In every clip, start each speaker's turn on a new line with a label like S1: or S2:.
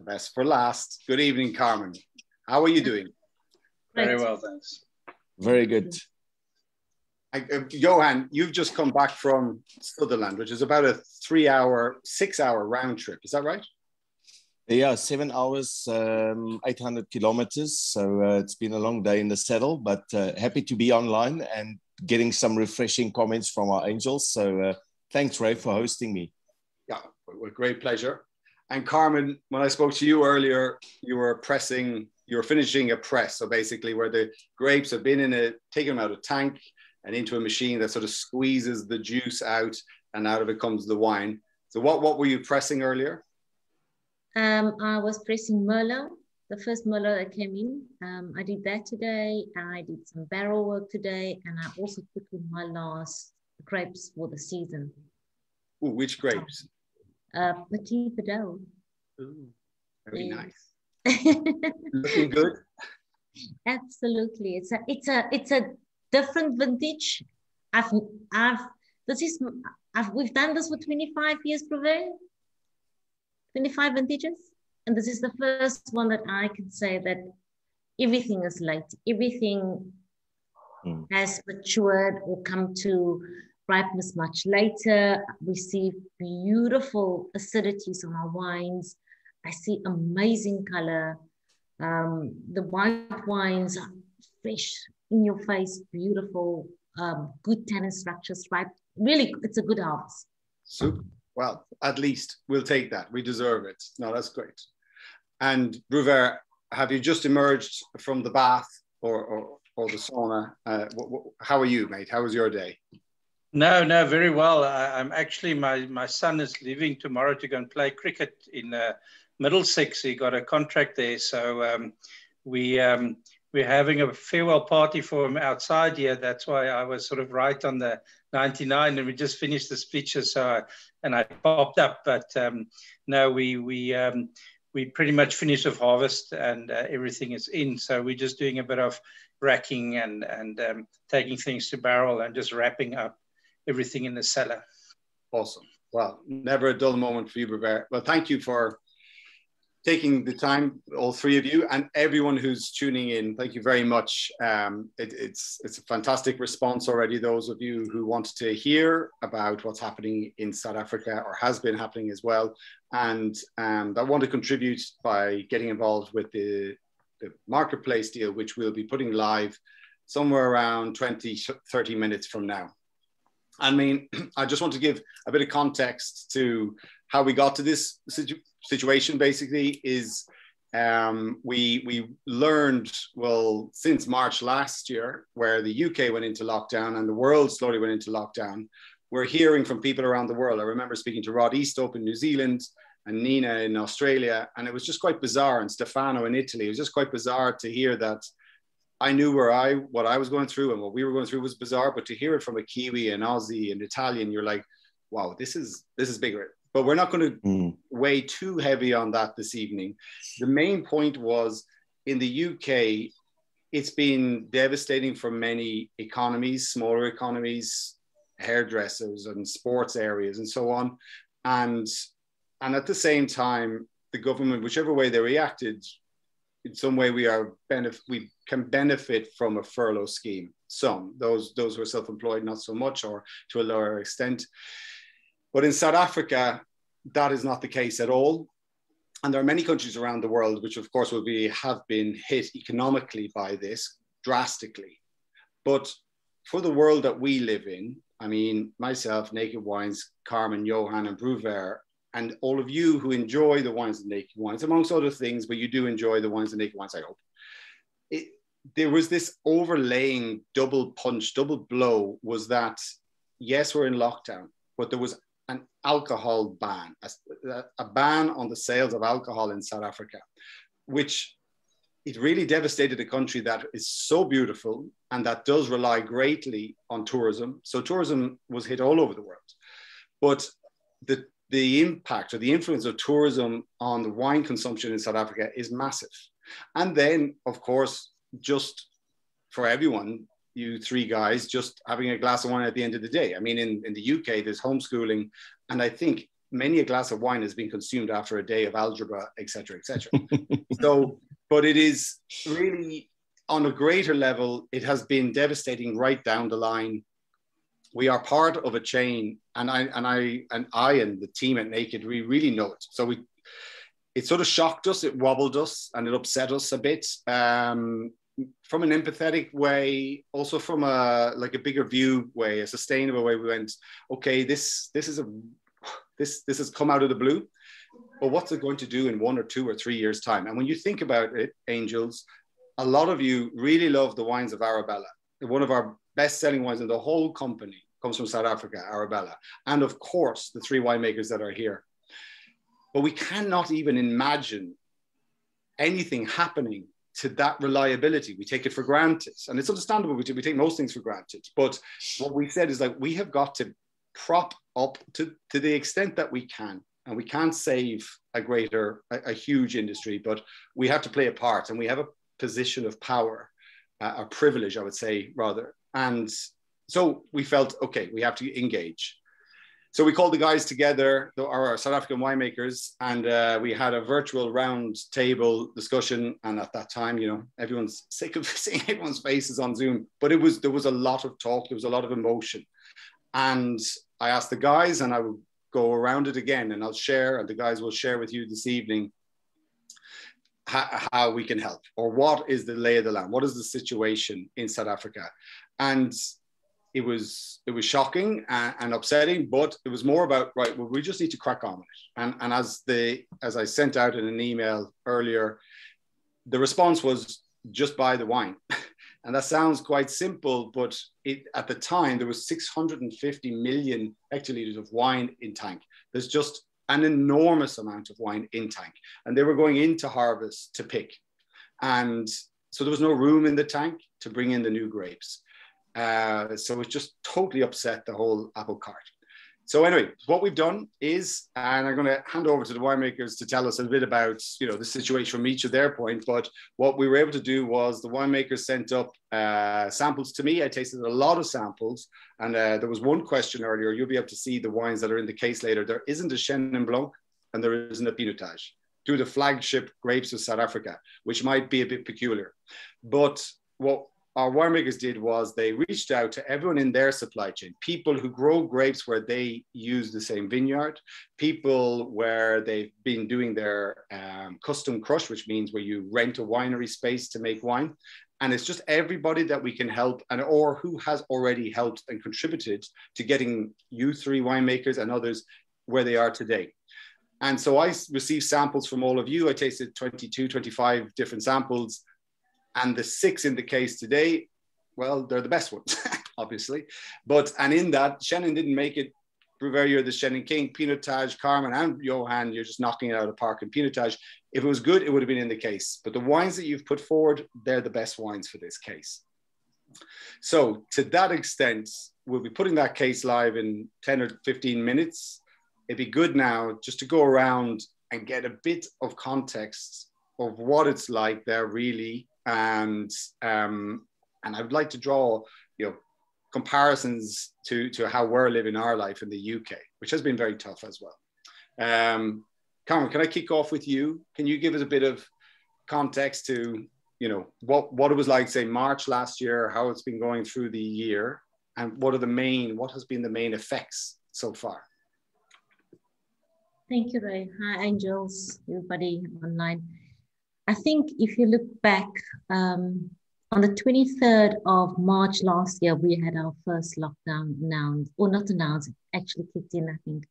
S1: best for last. Good evening, Carmen. How are you doing?
S2: Very well, thanks.
S3: Very good.
S1: Johan, you've just come back from Sutherland, which is about a 6-hour round trip. Is that right?
S3: Yeah, 7 hours, 800 kilometers. So it's been a long day in the saddle, but happy to be online and getting some refreshing comments from our angels. So thanks, Ray, for hosting me.
S1: Yeah, with great pleasure. And Carmen, when I spoke to you earlier, you were finishing a press. So basically where the grapes have been taken out of a tank and into a machine that sort of squeezes the juice out, and out of it comes the wine. So what were you pressing earlier?
S2: I was pressing Merlot, the first Merlot that came in. I did that today. I did some barrel work today, and I also took in my last grapes for the season.
S1: Ooh, which grapes?
S2: Petit Verdot.
S1: Ooh, very nice. Looking good.
S2: Absolutely, it's a different vintage. We've done this for 25 years, Prove. 25 vintages, and this is the first one that I can say that everything is late. Everything has matured or come to ripeness much later. We see beautiful acidities on our wines. I see amazing color. The white wines are fresh, in your face, beautiful, good tannin structures, ripe. Really, it's a good harvest.
S1: Super. Well, at least we'll take that. We deserve it. No, that's great. And Bruver, have you just emerged from the bath or the sauna? How are you, mate? How was your day?
S4: No, very well. I'm actually, my son is leaving tomorrow to go and play cricket in Middlesex. He got a contract there. So we're having a farewell party for him outside here. That's why I was sort of right on the 99, and we just finished the speeches. So I popped up, but no, we pretty much finished with harvest, and everything is in. So we're just doing a bit of racking and taking things to barrel and just wrapping up everything in the cellar.
S1: Awesome. Well, never a dull moment for you, Robert. Well, thank you for taking the time, all three of you, and everyone who's tuning in. Thank you very much. It's a fantastic response already. Those of you who want to hear about what's happening in South Africa, or has been happening as well, and I want to contribute by getting involved with the marketplace deal, which we'll be putting live somewhere around 20-30 minutes from now. I mean, I just want to give a bit of context to how we got to this situation. Basically is we learned, well, since March last year, where the UK went into lockdown and the world slowly went into lockdown, we're hearing from people around the world. I remember speaking to Rod Eastope in New Zealand and Nina in Australia, and it was just quite bizarre, and Stefano in Italy. It was just quite bizarre to hear that. I knew what I was going through and what we were going through was bizarre, but to hear it from a Kiwi, an Aussie, an Italian, you're like, wow, this is bigger. But we're not going to weigh too heavy on that this evening. The main point was, in the UK, it's been devastating for many economies, smaller economies, hairdressers and sports areas and so on. And at the same time, the government, whichever way they reacted, in some way we can benefit from a furlough scheme. Some, those who are self-employed, not so much, or to a lower extent. But in South Africa, that is not the case at all. And there are many countries around the world which, of course, have been hit economically by this drastically. But for the world that we live in, I mean, myself, Naked Wines, Carmen, Johan, and Bruver, and all of you who enjoy the wines and Naked Wines, amongst other things, but you do enjoy the wines and Naked Wines, I hope. There was this overlaying double punch, double blow, was that, yes, we're in lockdown, but there was an alcohol ban, a ban on the sales of alcohol in South Africa, which it really devastated a country that is so beautiful and that does rely greatly on tourism. So tourism was hit all over the world. But the impact or the influence of tourism on the wine consumption in South Africa is massive. And then, of course, just for everyone, you three guys, just having a glass of wine at the end of the day. I mean, in the UK, there's homeschooling. And I think many a glass of wine has been consumed after a day of algebra, etc., etc. So, but it is really on a greater level, it has been devastating right down the line. We are part of a chain, and I and the team at Naked, we really know it. So it sort of shocked us, it wobbled us, and it upset us a bit. From an empathetic way, also from a bigger view way, a sustainable way. We went, okay, this has come out of the blue, but what's it going to do in 1 or 2 or 3 years' time? And when you think about it, Angels, a lot of you really love the wines of Arabella. One of our best-selling wines in the whole company comes from South Africa, Arabella, and of course the 3 winemakers that are here. But we cannot even imagine anything happening to that reliability. We take it for granted, and it's understandable. We take most things for granted. But what we said is we have got to prop up to the extent that we can, and we can't save a huge industry, but we have to play a part, and we have a position of power, a privilege, I would say, rather. And so we felt, okay, we have to engage. So we called the guys together, our South African winemakers, and we had a virtual round table discussion. And at that time, everyone's sick of seeing everyone's faces on Zoom, but there was a lot of talk, there was a lot of emotion. And I asked the guys, and I will go around it again, and I'll share, and the guys will share with you this evening how we can help, or what is the lay of the land, what is the situation in South Africa. And it was shocking and upsetting, but it was more about, right, well, we just need to crack on with it. And as I sent out in an email earlier, the response was just buy the wine. And that sounds quite simple, but at the time there was 650 million hectoliters of wine in tank. There's just an enormous amount of wine in tank, and they were going into harvest to pick. And so there was no room in the tank to bring in the new grapes. So it just totally upset the whole apple cart. So anyway, what we've done is, and I'm going to hand over to the winemakers to tell us a bit about, the situation from each of their point. But what we were able to do was the winemakers sent up samples to me. I tasted a lot of samples, and there was one question earlier. You'll be able to see the wines that are in the case later. There isn't a Chenin Blanc, and there isn't a Pinotage. Two of the flagship grapes of South Africa, which might be a bit peculiar. But what our winemakers did was they reached out to everyone in their supply chain, people who grow grapes where they use the same vineyard, people where they've been doing their custom crush, which means where you rent a winery space to make wine. And it's just everybody that we can help, or who has already helped and contributed to getting you 3 winemakers and others where they are today. And so I received samples from all of you. I tasted 22, 25 different samples. And the 6 in the case today, well, they're the best ones, obviously. And in that, Chenin didn't make it. Prouver, you're the Chenin King. Pinotage, Carmen, and Johan, you're just knocking it out of the park. And Pinotage, if it was good, it would have been in the case. But the wines that you've put forward, they're the best wines for this case. So to that extent, we'll be putting that case live in 10 or 15 minutes. It'd be good now just to go around and get a bit of context of what it's like there really. And I would like to draw, comparisons to how we're living our life in the UK, which has been very tough as well. Carmen, can I kick off with you? Can you give us a bit of context to, what it was like, say, March last year, how it's been going through the year, and what has been the main effects so far?
S2: Thank you, Ray. Hi, Angels, everybody online. I think if you look back, on the 23rd of March last year, we had our first lockdown announced, or not announced, it actually kicked in, I think.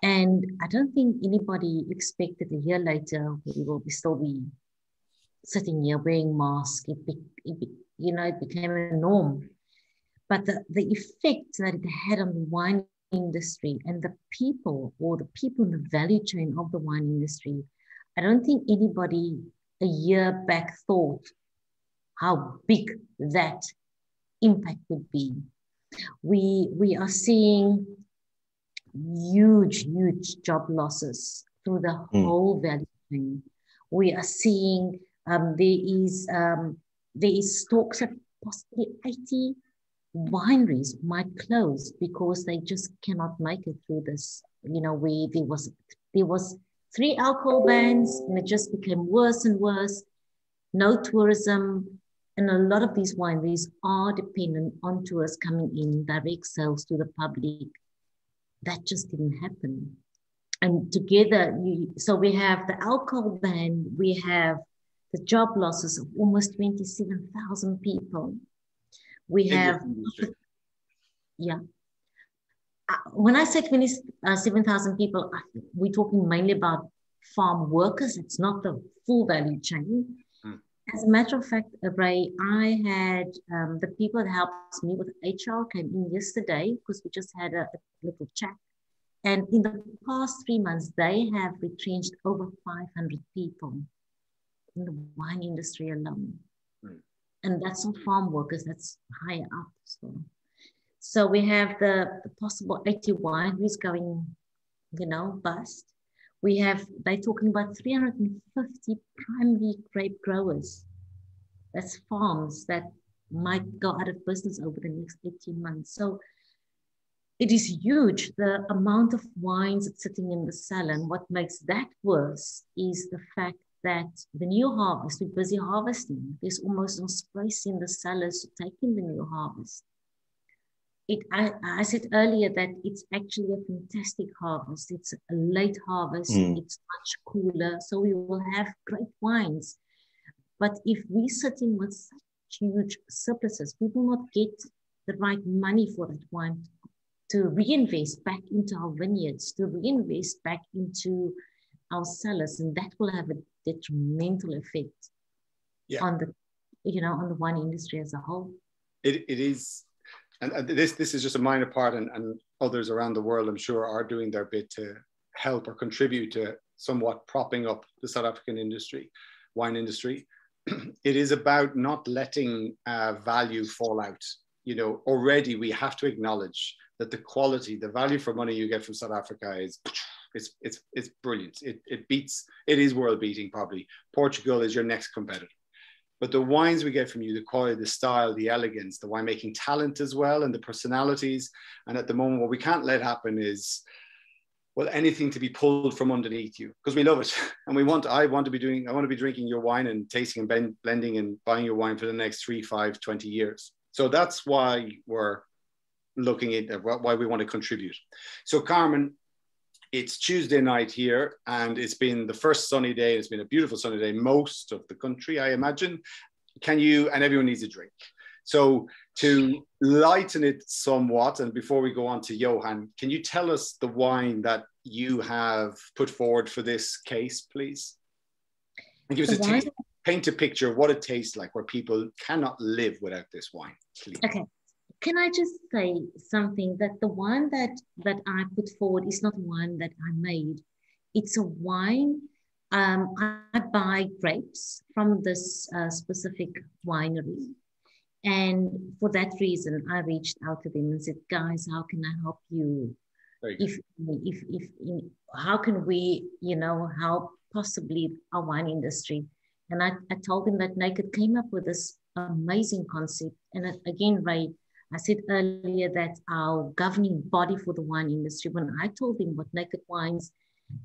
S2: And I don't think anybody expected a year later we will still be sitting here wearing masks. It became a norm. But the effect that it had on the wine industry and the people in the value chain of the wine industry, I don't think anybody a year back thought how big that impact would be. We are seeing huge job losses through the whole value chain. We are seeing there is talks of possibly 80 wineries might close because they just cannot make it through this. You know, there was 3 alcohol bans, and it just became worse and worse. No tourism, and a lot of these wineries are dependent on tourists coming in, direct sales to the public. That just didn't happen. And together, so we have the alcohol ban, we have the job losses of almost 27,000 people. We have, yeah. When I say 27,000 people, we're talking mainly about farm workers. It's not the full value chain. As a matter of fact, Ray, I had the people that helped me with HR came in yesterday because we just had a little chat. And in the past 3 months, they have retrenched over 500 people in the wine industry alone. And that's not farm workers, that's higher up. So we have the possible 80 wineries going, you know, bust. They're talking about 350 primary grape growers. That's farms that might go out of business over the next 18 months. So it is huge, the amount of wines that's sitting in the cellar. And what makes that worse is the fact that the new harvest, we're busy harvesting. There's almost no space in the cellars to take in the new harvest. I said earlier that it's actually a fantastic harvest. It's a late harvest. It's much cooler. So we will have great wines. But if we're sitting with such huge surpluses, we will not get the right money for that wine to reinvest back into our vineyards, to reinvest back into our cellars, and that will have a detrimental effect on the, you know, on the wine industry as a whole. It
S1: is, and this is just a minor part, and others around the world, I'm sure, are doing their bit to help or contribute to somewhat propping up the South African industry, wine industry. It is about not letting value fall out. You know, already we have to acknowledge that the quality, the value for money you get from South Africa is, it's brilliant. It is world beating probably. Portugal is your next competitor. But the wines we get from you, the quality, the style, the elegance, the winemaking talent as well, and the personalities. And at the moment, what we can't let happen is, well, anything to be pulled from underneath you, because we love it. And I want to be drinking your wine and tasting and blending and buying your wine for the next 3, 5, 20 years. So that's why we're looking at why we want to contribute. So Carmen, it's Tuesday night here, and it's been the first sunny day. It's been a beautiful sunny day, most of the country, I imagine. And everyone needs a drink. So to lighten it somewhat, and before we go on to Johan, can you tell us the wine that you have put forward for this case, please? And give us a taste, paint a picture of what it tastes like, where people cannot live without this wine, please.
S2: Okay. Can I just say something, that the wine that I put forward is not one that I made. It's a wine, I buy grapes from this specific winery. And for that reason, I reached out to them and said, guys, how can I help you? How can we, you know, help possibly our wine industry? And I told them that Naked came up with this amazing concept. And again, Ray, I said earlier that our governing body for the wine industry, when I told them what Naked Wines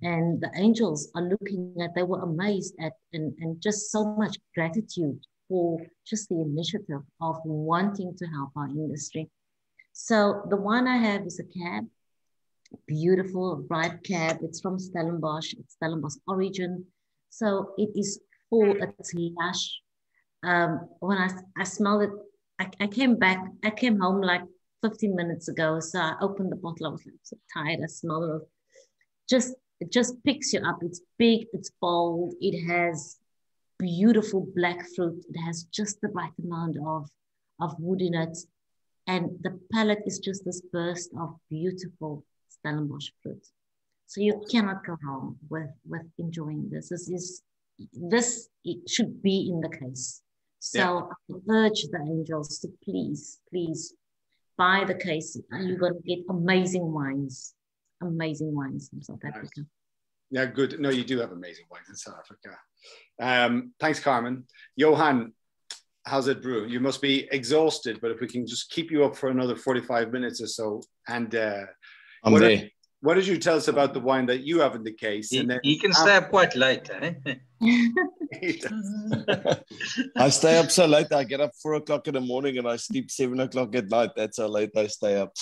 S2: and the Angels are looking at, they were amazed at, and just so much gratitude for just the initiative of wanting to help our industry. So the one I have is a cab, beautiful, bright cab. It's from Stellenbosch. It's Stellenbosch origin. So it is full, it's lush. When I smelled it, I came home like 15 minutes ago. So I opened the bottle. I was like so tired. I smelled it. It just picks you up. It's big, it's bold. It has beautiful black fruit. It has just the right amount of wood in it. And the palate is just this burst of beautiful Stellenbosch fruit. So you cannot go wrong with enjoying this. This it should be in the case. So I urge the Angels to please buy the case. You're going to get amazing wines from South Africa.
S1: Yeah, good. No, you do have amazing wines in South Africa. Thanks, Carmen. Johan, how's it brewing? You must be exhausted, but if we can just keep you up for another 45 minutes or so. And
S3: I'm there.
S1: what did you tell us about the wine that you have in the case? And then
S4: You can stay up quite late, eh?
S3: I stay up so late. I get up 4 o'clock in the morning and I sleep 7 o'clock at night. That's how late I stay up.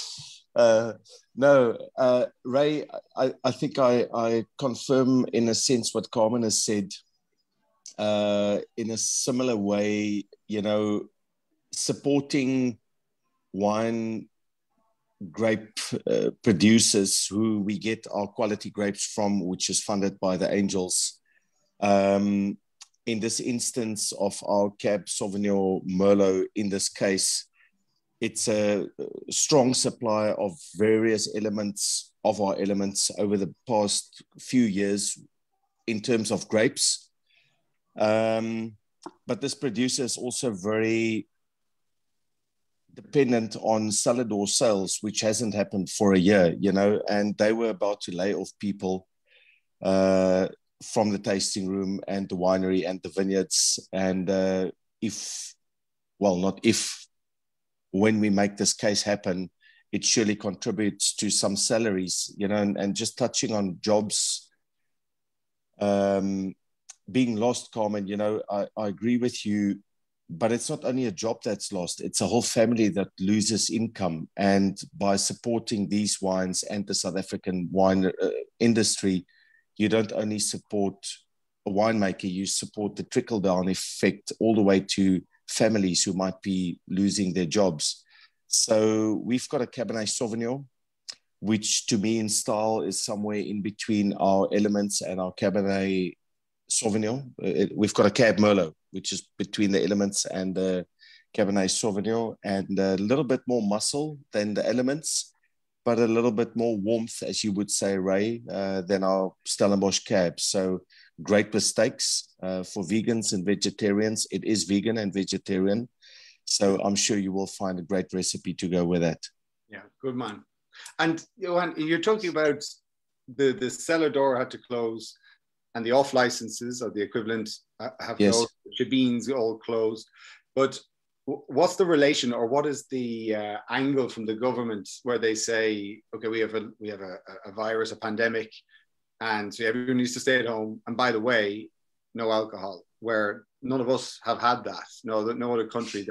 S3: Ray, I think I confirm in a sense what Carmen has said. In a similar way, you know, supporting wine grape producers who we get our quality grapes from, which is funded by the Angels. In this instance of our Cab Sauvignon Merlot, in this case, it's a strong supply of various elements of our elements over the past few years in terms of grapes. But this producer is also very dependent on cellar door sales, which hasn't happened for a year, you know, and they were about to lay off people from the tasting room and the winery and the vineyards. And when we make this case happen, it surely contributes to some salaries, you know, and just touching on jobs being lost, Carmen, you know, I agree with you, but it's not only a job that's lost, it's a whole family that loses income. And by supporting these wines and the South African wine industry, you don't only support a winemaker, you support the trickle-down effect all the way to families who might be losing their jobs. So we've got a Cabernet Sauvignon, which to me in style is somewhere in between our Elements and our Cabernet Sauvignon. We've got a Cab Merlot, which is between the Elements and the Cabernet Sauvignon, and a little bit more muscle than the Elements, but a little bit more warmth, as you would say, Ray, than our Stellenbosch Cab. So great mistakes for vegans and vegetarians. It is vegan and vegetarian. So I'm sure you will find a great recipe to go with that. Yeah,
S1: good man. And Johan, you're talking about the cellar door had to close and the off licenses or the equivalent have closed, the shebeens all closed. But what's the relation, or what is the angle from the government where they say, okay, we have a virus, a pandemic, and so everyone needs to stay at home. And by the way, no alcohol, where none of us have had that. No other country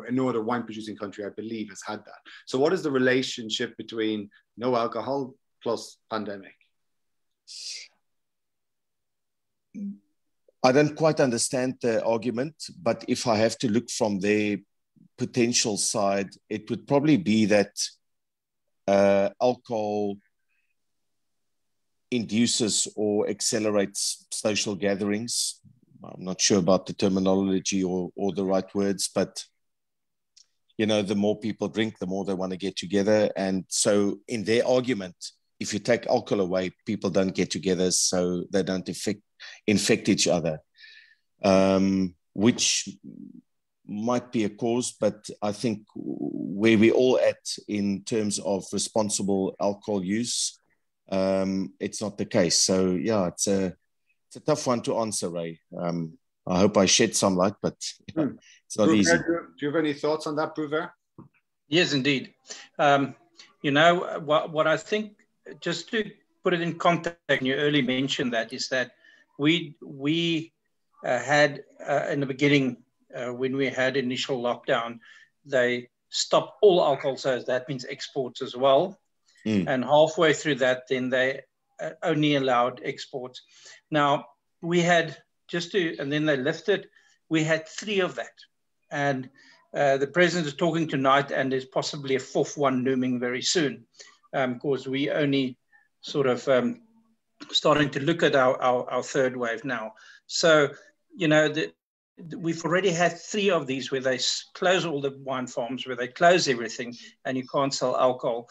S1: no other wine producing country, I believe, has had that. So what is the relationship between no alcohol plus pandemic?
S3: I don't quite understand the argument, but if I have to look from their potential side, it would probably be that alcohol induces or accelerates social gatherings. I'm not sure about the terminology or the right words, but, you know, the more people drink, the more they want to get together. And so in their argument, if you take alcohol away, people don't get together, so they don't infect each other, which might be a cause, but I think where we're all at in terms of responsible alcohol use, it's not the case. So yeah, it's a tough one to answer, Ray. I hope I shed some light, but it's not easy.
S1: Do you have any thoughts on that, Prouver?
S4: Yes, indeed. You know, what I think, just to put it in context, and you early mentioned that, is that we had in the beginning, when we had initial lockdown, they stopped all alcohol sales. That means exports as well. And halfway through that, then they only allowed exports. Now we had and then they lifted. We had 3 of that, and the president is talking tonight, and there's possibly a 4th one looming very soon, because we only sort of starting to look at our 3rd wave now. So, you know, we've already had 3 of these where they close all the wine farms, where they close everything, and you can't sell alcohol.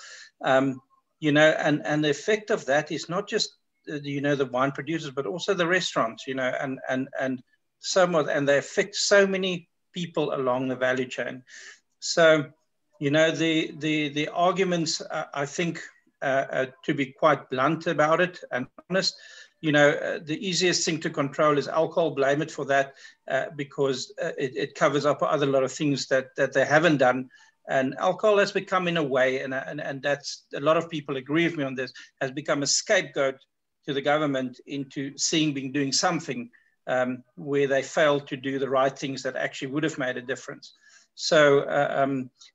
S4: You know, and the effect of that is not just you know, the wine producers, but also the restaurants. You know, and somewhat, and they affect so many people along the value chain. So, you know, the arguments, I think, to be quite blunt about it and honest, the easiest thing to control is alcohol. Blame it for that because it covers up a lot of things that they haven't done. And alcohol has become, in a way, and that's, a lot of people agree with me on this, has become a scapegoat to the government into doing something where they failed to do the right things that actually would have made a difference. So,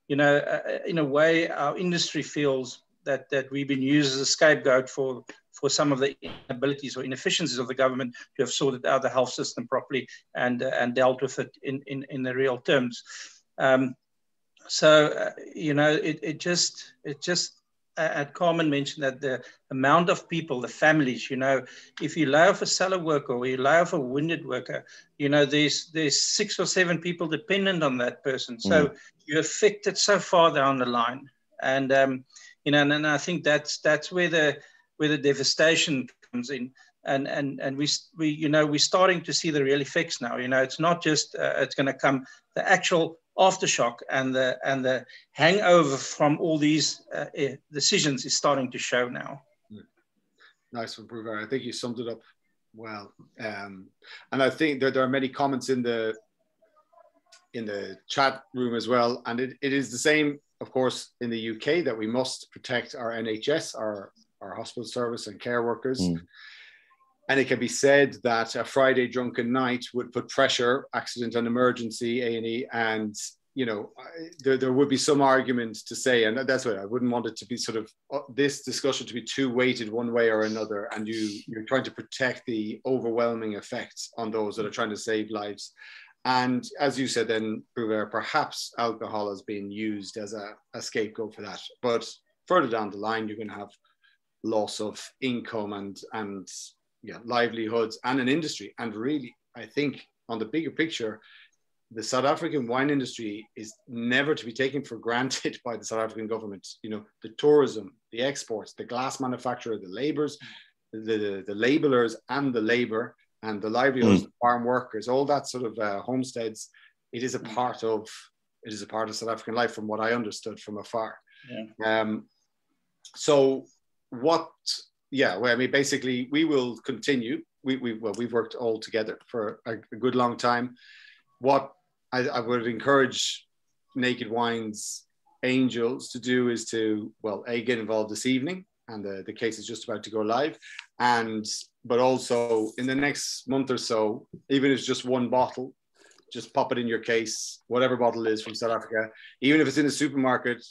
S4: in a way, our industry feels that we've been used as a scapegoat for some of the inabilities or inefficiencies of the government to have sorted out the health system properly and dealt with it in the real terms. It just Carmen mentioned that the amount of people, the families, if you lay off a cellar worker or you lay off a winded worker, there's 6 or 7 people dependent on that person. So you're affected so far down the line. And, and I think that's where the devastation comes in. And we're starting to see the real effects now. It's not just, it's going to come, the actual aftershock and the hangover from all these decisions is starting to show now.
S1: Nice one, Bruver. I think you summed it up well. And I think there are many comments in the chat room as well. And it is the same, of course, in the UK, that we must protect our NHS, our hospital service and care workers. And it can be said that a Friday drunken night would put pressure, accident and emergency, A&E, and, there would be some argument to say, and that's what I wouldn't want it to be sort of this discussion to be too weighted one way or another. And you're trying to protect the overwhelming effects on those that are trying to save lives. And as you said then, Bruver, perhaps alcohol has been used as a scapegoat for that. But further down the line, you're going to have loss of income and livelihoods and an industry. And really, I think on the bigger picture, the South African wine industry is never to be taken for granted by the South African government. The tourism, the exports, the glass manufacturer, the labourers, the labellers and the labour and the livelihoods, the farm workers, all that sort of homesteads, it is a part of South African life, from what I understood from afar. Basically, we will continue. We've worked all together for a good long time. What I would encourage Naked Wines Angels to do is to, get involved this evening, and the case is just about to go live. But also in the next month or so, even if it's just one bottle, just pop it in your case, whatever bottle it is from South Africa, even if it's in a supermarket,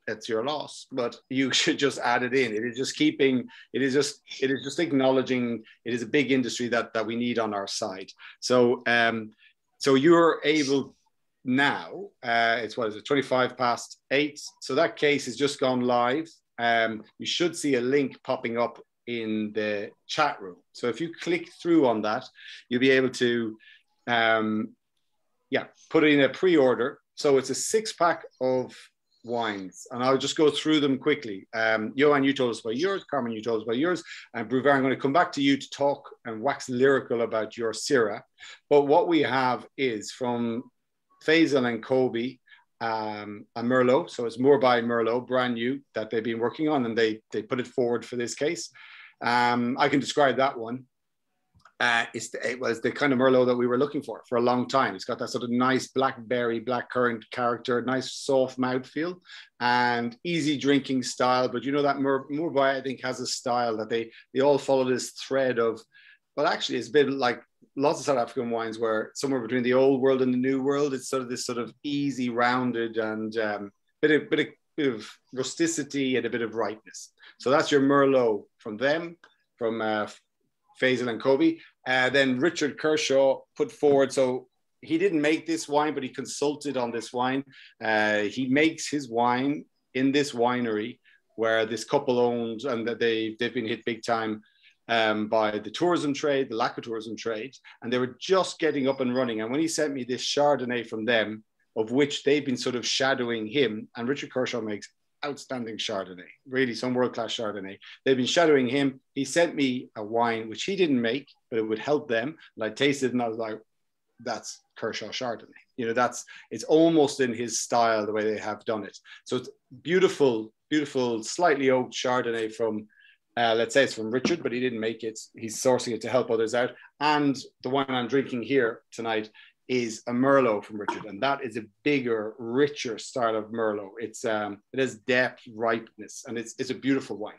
S1: it's your loss, but you should just add it in. It is just acknowledging it is a big industry that we need on our side. So you're able now, it's 8:25. So that case has just gone live. You should see a link popping up in the chat room. So if you click through on that, you'll be able to, put in a pre-order. So it's a 6-pack of wines, and I'll just go through them quickly. Johan, you told us about yours. Carmen, you told us about yours. And Bruver, I'm going to come back to you to talk and wax lyrical about your Syrah. But what we have is from Faisal and Kobe, a Merlot. So it's more by Merlot, brand new, that they've been working on, and they put it forward for this case. I can describe that one. It was the kind of Merlot that we were looking for a long time. It's got that sort of nice blackberry, blackcurrant character, nice soft mouthfeel, and easy drinking style. But that Murbai, I think, has a style that they all follow this thread of, actually it's a bit like lots of South African wines where somewhere between the old world and the new world, it's sort of this sort of easy, rounded, and bit of rusticity and a bit of ripeness. So that's your Merlot from them, from Faisal and Kobe. Then Richard Kershaw put forward, so he didn't make this wine, but he consulted on this wine. He makes his wine in this winery where this couple owns, and that they've been hit big time by the tourism trade, the lack of tourism trade, and they were just getting up and running. And when he sent me this Chardonnay from them, of which they've been sort of shadowing him, and Richard Kershaw makes outstanding Chardonnay, really some world-class Chardonnay. They've been shadowing him. He sent me a wine which he didn't make, but it would help them. And I tasted it and I was like, that's Kershaw Chardonnay. It's almost in his style, the way they have done it. So it's beautiful, beautiful, slightly oaked Chardonnay from let's say it's from Richard, but he didn't make it. He's sourcing it to help others out. And the wine I'm drinking here tonight is a Merlot from Richard, and that is a bigger, richer style of Merlot. It has depth, ripeness, and it's a beautiful wine.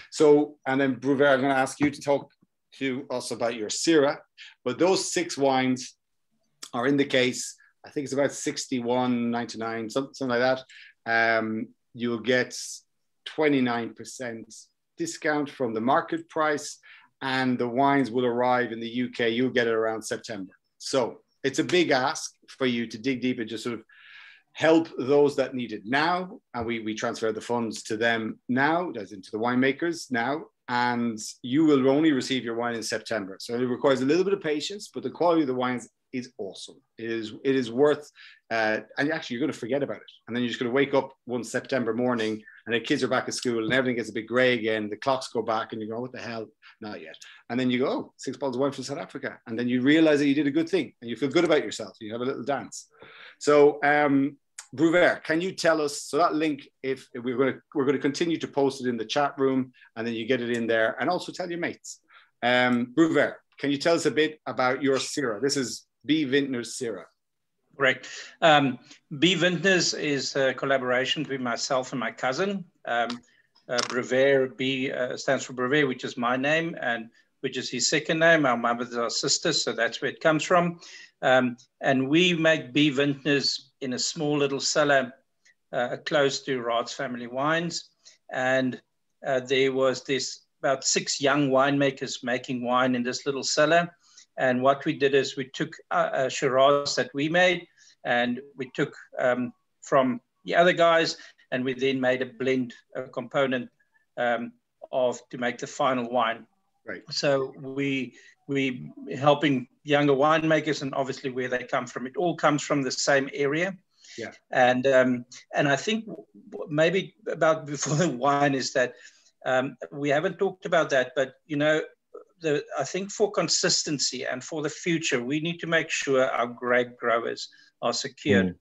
S1: So, and then Breuvert, I'm going to ask you to talk to us about your Syrah, but those 6 wines are in the case. I think it's about $61.99, something like that. You'll get 29% discount from the market price, and the wines will arrive in the UK. You'll get it around September. So it's a big ask for you to dig deep and just sort of help those that need it now. And we transfer the funds to them now, as into the winemakers now, and you will only receive your wine in September. So it requires a little bit of patience, but the quality of the wines is awesome. It is worth, and actually you're going to forget about it. And then you're just going to wake up one September morning and the kids are back at school and everything gets a bit gray again. The clocks go back and you go, what the hell? Not yet. And then you go, oh, 6 bottles of wine from South Africa. And then you realize that you did a good thing and you feel good about yourself. You have a little dance. So Breuvert, can you tell us, so that link, if we're going to continue to post it in the chat room, and then you get it in there, and also tell your mates. Breuvert, can you tell us a bit about your Syrah? This is B. Vintner's Syrah.
S4: Correct. B. Vintners is a collaboration between myself and my cousin. Breuvert, B stands for Breuvert, which is my name, and which is his second name. Our mothers are sisters, so that's where it comes from. And we make B. Vintners in a small little cellar close to Raad's Family Wines. And there was about 6 young winemakers making wine in this little cellar. And what we did is we took Shiraz that we made, and we took from the other guys, and we then made a blend, a component to make the final wine.
S1: Right.
S4: So we helping younger winemakers, and obviously where they come from. It all comes from the same area.
S1: Yeah.
S4: And I think maybe about before the wine is that we haven't talked about that, but you know, I think for consistency and for the future, we need to make sure our grape growers are secured.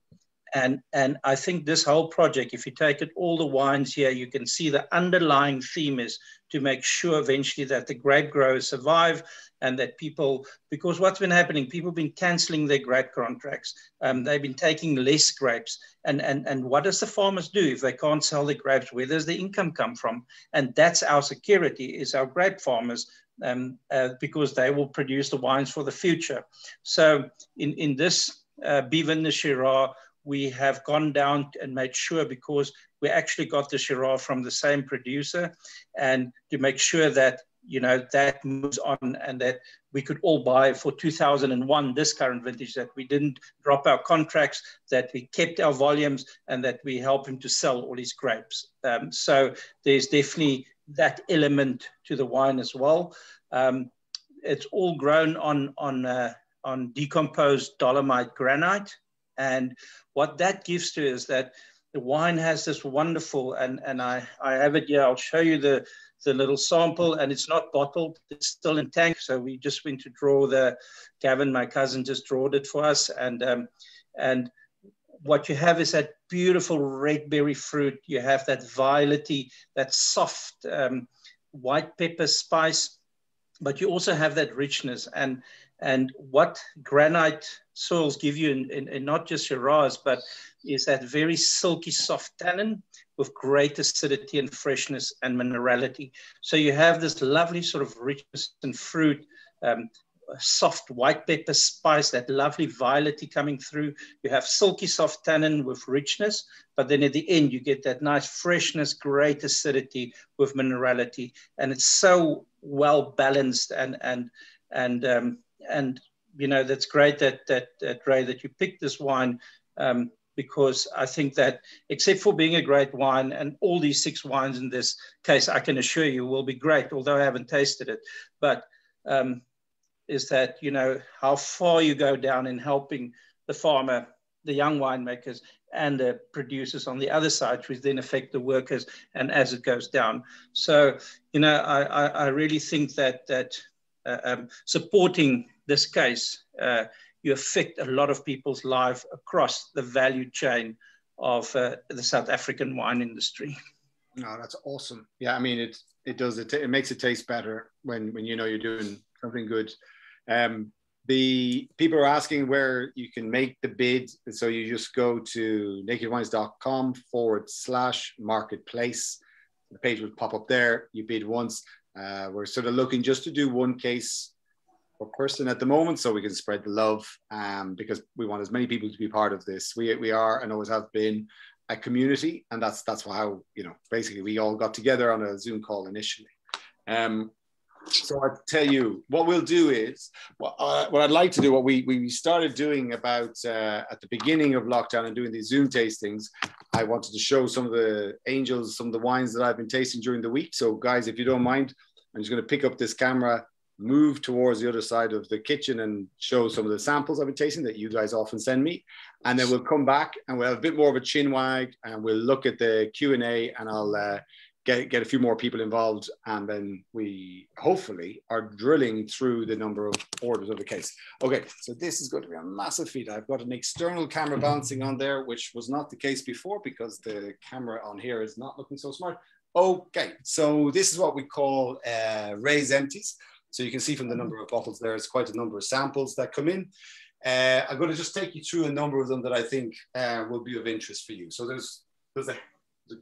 S4: And I think this whole project, if you take it, all the wines here, you can see the underlying theme is to make sure eventually that the grape growers survive, and that people, because what's been happening, people have been canceling their grape contracts. They've been taking less grapes. And what does the farmers do if they can't sell their grapes? Where does the income come from? And that's our security, is our grape farmers, because they will produce the wines for the future. So in this B. Vintner Shiraz, we have gone down and made sure, because we actually got the Shiraz from the same producer, and to make sure that, you know, that moves on, and that we could all buy for 2001, this current vintage, that we didn't drop our contracts, that we kept our volumes, and that we help him to sell all his grapes. So there's definitely that element to the wine as well. It's all grown on decomposed dolomite granite. And what that gives to is that the wine has this wonderful, and I have it here, I'll show you the little sample, and it's not bottled, it's still in tank. So we just went to draw Gavin, my cousin, just drawed it for us. And what you have is that beautiful red berry fruit. You have that violety, that soft white pepper spice, but you also have that richness. And what granite soils give you, in not just Shiraz, but is that very silky, soft tannin with great acidity and freshness and minerality. So you have this lovely sort of richness in fruit, soft white pepper spice, that lovely violety coming through. You have silky, soft tannin with richness, but then at the end you get that nice freshness, great acidity with minerality. And it's so well balanced, and you know, that's great that Ray, that you picked this wine, because I think that, except for being a great wine, and all these 6 wines in this case, I can assure you will be great, although I haven't tasted it, but is that, you know, how far you go down in helping the farmer, the young winemakers, and the producers on the other side, which then affect the workers, and as it goes down. So, you know, I really think that supporting this case, you affect a lot of people's life across the value chain of the South African wine industry.
S1: No, that's awesome. Yeah, I mean, It does. It makes it taste better when you know you're doing something good. The people are asking where you can make the bid. So you just go to nakedwines.com/marketplace. The page will pop up there. You bid once. We're sort of looking just to do one case per person at the moment, so we can spread the love, because we want as many people to be part of this. We are and always have been a community, and that's how, you know, basically we all got together on a Zoom call initially. So I tell you what we'll do is what I'd like to do, what we started doing about at the beginning of lockdown and doing these Zoom tastings. I wanted to show some of the angels, some of the wines that I've been tasting during the week. So guys, if you don't mind, I'm just going to pick up this camera, move towards the other side of the kitchen and show some of the samples I've been tasting that you guys often send me. And then we'll come back and we'll have a bit more of a chin wag and we'll look at the Q&A, and I'll get a few more people involved, and then we hopefully are drilling through the number of orders of the case. Okay, so this is going to be a massive feat. I've got an external camera bouncing on there, which was not the case before because the camera on here is not looking so smart. Okay, so this is what we call raise empties. So you can see from the number of bottles there, it's quite a number of samples that come in. I'm going to just take you through a number of them that I think will be of interest for you. So there's a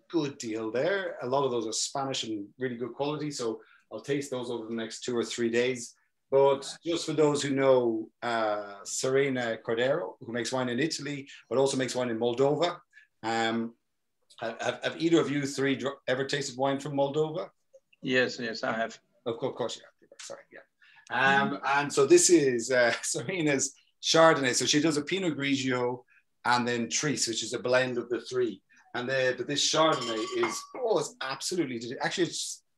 S1: good deal there. A lot of those are Spanish and really good quality. So I'll taste those over the next 2 or 3 days. But just for those who know Serena Cordero, who makes wine in Italy, but also makes wine in Moldova. Have either of you three ever tasted wine from Moldova?
S4: Yes, I have.
S1: Of course you have. Sorry, yeah. And so this is Serena's Chardonnay. So she does a Pinot Grigio and then Trees, which is a blend of the three. And but this Chardonnay is, it's absolutely, actually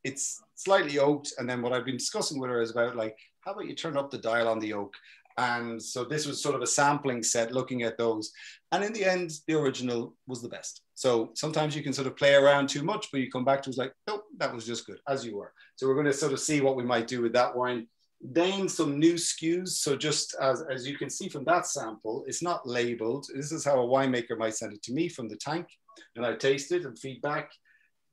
S1: it's slightly oaked. And then what I've been discussing with her is about, like, how about you turn up the dial on the oak? And so this was sort of a sampling set looking at those. And in the end, the original was the best. So sometimes you can sort of play around too much, but you come back to it's like, nope, that was just good, as you were. So we're going to sort of see what we might do with that wine. Then some new SKUs. So just as you can see from that sample, it's not labeled. This is how a winemaker might send it to me from the tank. And I taste it and feedback.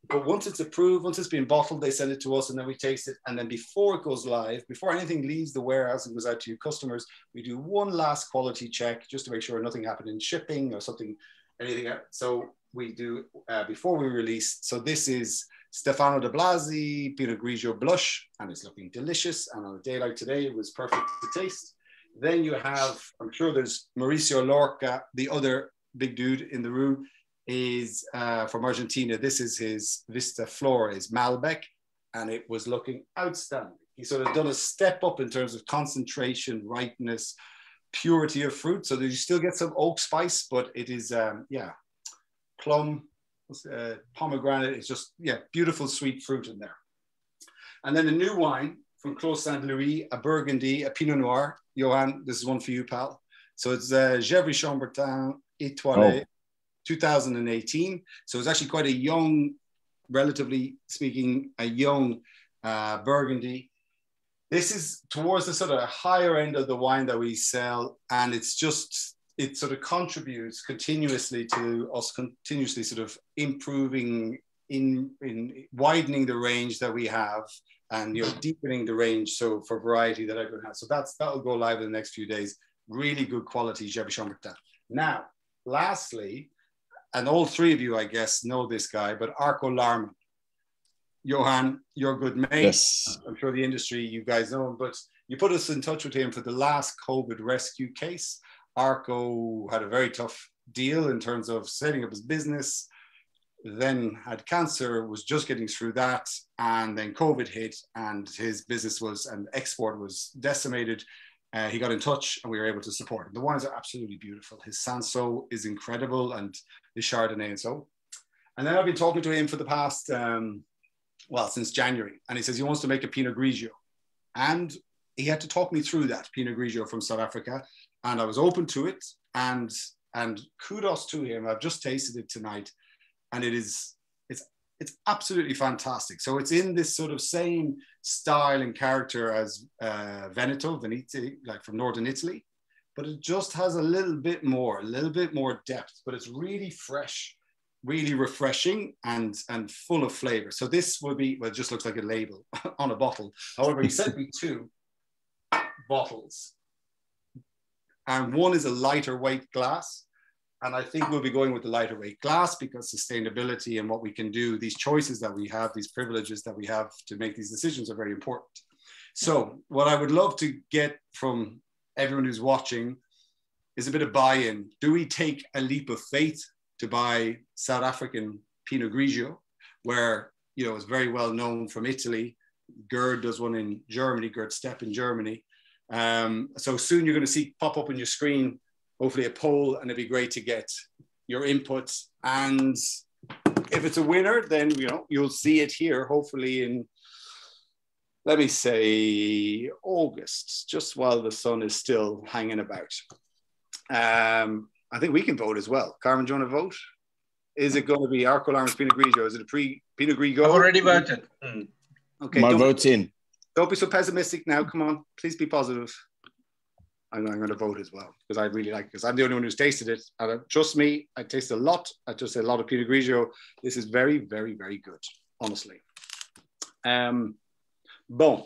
S1: But once it's approved, once it's been bottled, they send it to us and then we taste it. And then before it goes live, before anything leaves the warehouse and goes out to your customers, we do one last quality check just to make sure nothing happened in shipping or something, anything. So we do before we release. So this is Stefano de Blasi Pinot Grigio Blush, and it's looking delicious. And on a day like today, it was perfect to taste. Then you have, I'm sure there's Mauricio Lorca, the other big dude in the room, is from Argentina. This is his Vista Flores Malbec, and it was looking outstanding. He sort of done a step up in terms of concentration, ripeness, purity of fruit. So that you still get some oak spice, but it is, plum, pomegranate. It's just, beautiful sweet fruit in there. And then a new wine from Clos Saint Louis, a Burgundy, a Pinot Noir. Johan, this is one for you, pal. So it's Gevrey Chambertin Étoilé. 2018. So it's actually quite a young, relatively speaking, a young Burgundy. This is towards the sort of higher end of the wine that we sell. And it's just, it sort of contributes continuously to us continuously sort of improving in widening the range that we have and, deepening the range. So for variety that everyone has. So that'll go live in the next few days. Really good quality Gevrey Chambertin. Now, lastly, and all three of you, I guess, know this guy, but Arco Larman. Johan, you're a good mate.
S3: Yes.
S1: I'm sure the industry, you guys know him, but you put us in touch with him for the last COVID rescue case. Arco had a very tough deal in terms of setting up his business, then had cancer, was just getting through that, and then COVID hit, and his business and export was decimated. He got in touch and we were able to support him. The wines are absolutely beautiful. His Sanso is incredible, and his Chardonnay and so. And then I've been talking to him for the past, since January. And he says he wants to make a Pinot Grigio. And he had to talk me through that Pinot Grigio from South Africa. And I was open to it. And kudos to him. I've just tasted it tonight. And it's absolutely fantastic. So it's in this sort of same style and character as Veneto, like from Northern Italy, but it just has a little bit more depth, but it's really fresh. really refreshing and full of flavor. So this will be, well, it just looks like a label on a bottle. However, he sent me 2 bottles, and one is a lighter weight glass. And I think we'll be going with the lighter weight glass because sustainability and what we can do, these choices that we have, these privileges that we have to make these decisions are very important. So what I would love to get from everyone who's watching is a bit of buy-in. Do we take a leap of faith to buy South African Pinot Grigio, where, you know, it's very well known from Italy? Gerd does one in Germany, Gerd Stepp in Germany. So soon you're going to see pop up on your screen, hopefully a poll, and it'd be great to get your inputs. And if it's a winner, then, you know, you'll see it here, hopefully in, let me say, August, just while the sun is still hanging about. I think we can vote as well. Carmen, do you want to vote? Is it going to be Arco Lawrence Pinot Grigio? Is it a Pinot Grigio?
S4: I've already voted.
S1: Okay.
S3: My vote's in.
S1: Don't be so pessimistic now. Come on, please be positive. I'm going to vote as well because I really like it, because I'm the only one who's tasted it. And trust me, I tasted a lot. I just a lot of Pinot Grigio. This is very, very, very good, honestly. Bon.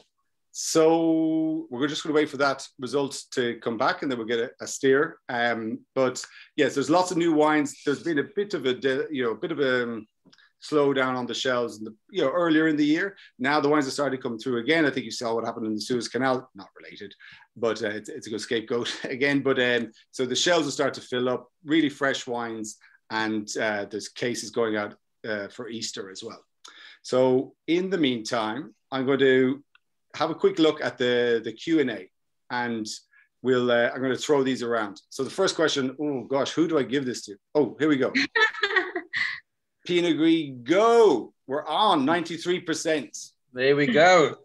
S1: So we're just going to wait for that result to come back, and then we'll get a steer. But yes, there's lots of new wines. There's been a bit of a slowdown on the shelves, earlier in the year. Now the wines are starting to come through again. I think you saw what happened in the Suez Canal. Not related, but it's a good scapegoat again. But so the shelves will start to fill up. Really fresh wines, and there's cases going out for Easter as well. So in the meantime, I'm going to have a quick look at the Q&A, and I'm going to throw these around. So the first question, oh gosh, who do I give this to? Oh, here we go. Pinot Grigio, we're on 93%.
S4: There we go.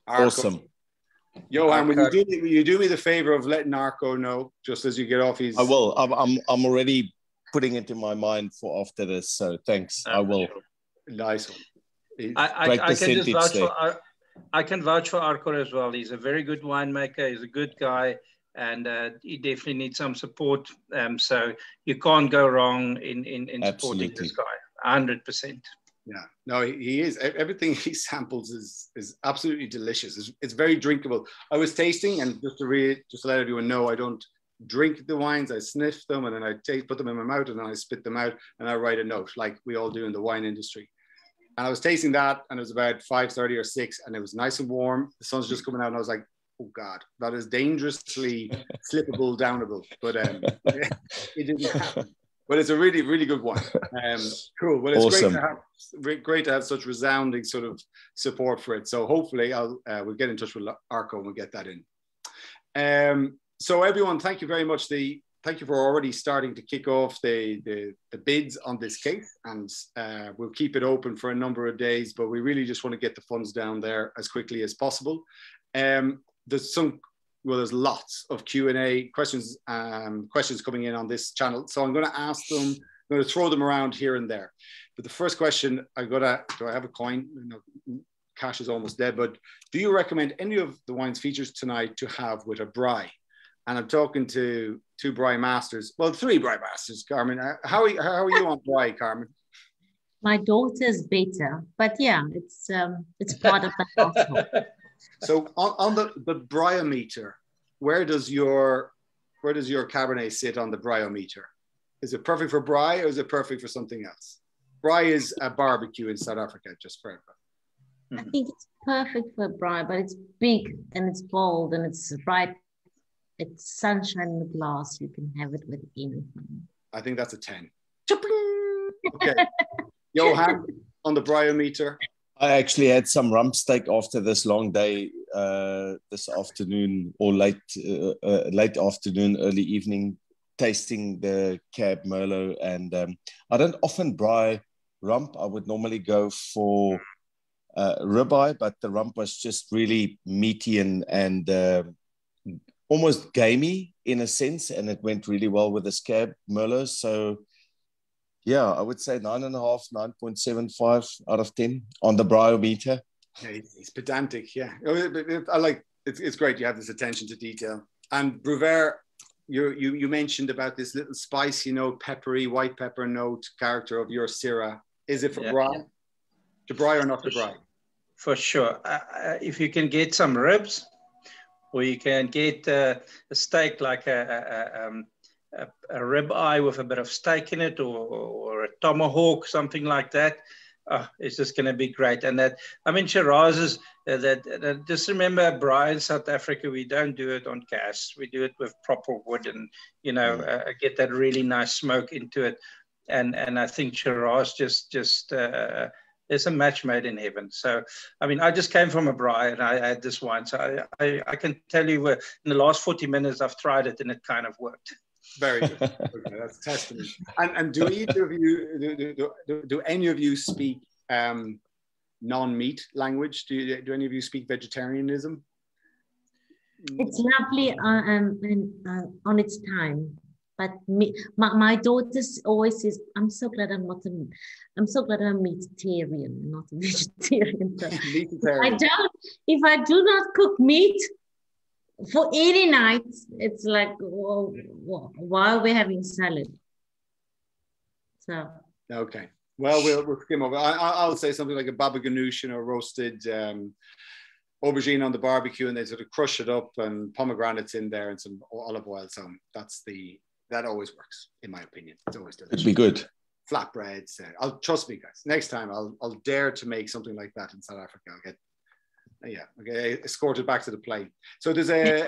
S1: Arco.
S3: Awesome.
S1: Johan, will you do me the favor of letting Arco know just as you get off his...
S3: I will. I'm already putting it in my mind for after this, so thanks. I will.
S1: Nice one.
S4: I can just vouch for... I can vouch for Arco as well. He's a very good winemaker. He's a good guy, and he definitely needs some support. So you can't go wrong in supporting this guy. 100%.
S1: Yeah, no, he is. Everything he samples is absolutely delicious. It's very drinkable. I was tasting, and just to let everyone know, I don't drink the wines. I sniff them, and then I put them in my mouth, and then I spit them out, and I write a note like we all do in the wine industry. And I was tasting that, and it was about 5:30 or 6, and it was nice and warm. The sun's just coming out, and I was like, oh God, that is dangerously slippable, downable. But it didn't happen. But it's a really, really good one. Cool. Well, it's awesome. Great to have such resounding sort of support for it. So hopefully we'll get in touch with Arco and we'll get that in. So everyone, thank you very much. Thank you for already starting to kick off the bids on this case, and we'll keep it open for a number of days, but we really just want to get the funds down there as quickly as possible. There's lots of Q&A questions coming in on this channel, so I'm going to ask them. I'm going to throw them around here and there. But the first question, do I have a coin? No, cash is almost dead, but do you recommend any of the wines featured tonight to have with a Bry? And I'm talking to 2 Bry masters. Well, 3 Bry masters, Carmen. How are you on Bry, Carmen?
S2: My daughter's better, but yeah, it's part of the household.
S1: So on the bryometer, where does your Cabernet sit on the bryometer? Is it perfect for Bry, or is it perfect for something else? Bry is a barbecue in South Africa, just for everyone.
S2: I think it's perfect for Bry, but it's big and it's bold and it's bright. It's sunshine in the glass. You can have it with anything. I think that's a 10. Okay. Johan, on the bryometer.
S3: I actually had some rump steak after this long day this afternoon, or late afternoon, early evening, tasting the Cab Merlot. And I don't often bry rump. I would normally go for ribeye, but the rump was just really meaty and almost gamey in a sense, and it went really well with this Cab Merlot. So yeah, I would say 9.5, 9.75 out of 10 on the bryometer.
S1: Yeah, he's pedantic. Yeah, I like it's great you have this attention to detail. And Bruvert, you mentioned about this little spicy note, peppery, white pepper note character of your Syrah. Is it for braai? To braai or not to braai?
S4: For sure. If you can get some ribs, or you can get a steak like a rib eye with a bit of steak in it, or a tomahawk, something like that. It's just going to be great. And that, I mean, Shiraz is that just remember, braai in South Africa, we don't do it on gas. We do it with proper wood, and get that really nice smoke into it. And I think Shiraz just it's a match made in heaven. So, I mean, I just came from a braai and I had this wine. So I can tell you in the last 40 minutes I've tried it and it kind of worked.
S1: Very good. Okay, that's testament. And do either of you, do any of you speak non-meat language? Do any of you speak vegetarianism?
S2: It's lovely on its time. But my daughter always says, I'm so glad I'm meatitarian, not a vegetarian. So if I do not cook meat for any night, it's like, why are we having salad? So
S1: okay, well, we'll skim over. I'll say something like a baba ganoush, roasted aubergine on the barbecue, and they sort of crush it up, and pomegranates in there, and some olive oil. So that always works, in my opinion. It's always delicious.
S3: It'd be good.
S1: Flatbreads. Trust me, guys. Next time, I'll dare to make something like that in South Africa. I'll get escorted back to the plane. So there's a